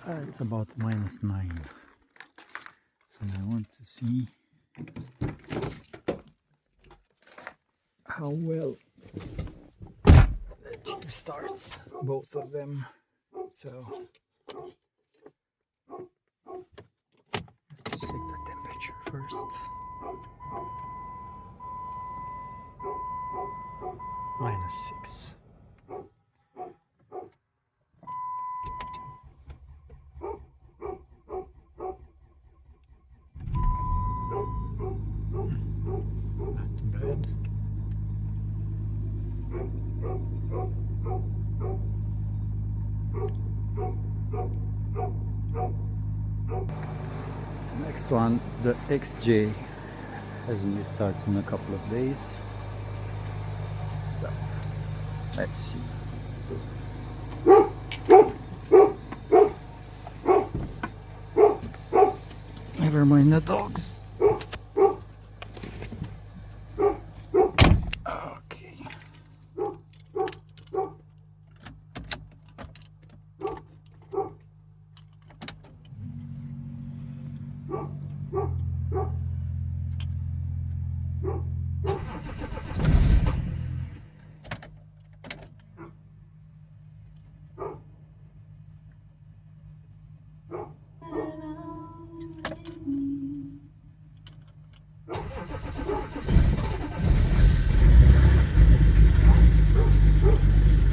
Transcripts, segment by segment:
It's about -9, and I want to see how well the jeep starts, both of them. So let's check the temperature first. -6. Not too bad. Next one is the XJ. Has a new start in a couple of days. So let's see. Never mind the dogs. Okay.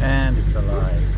And it's alive.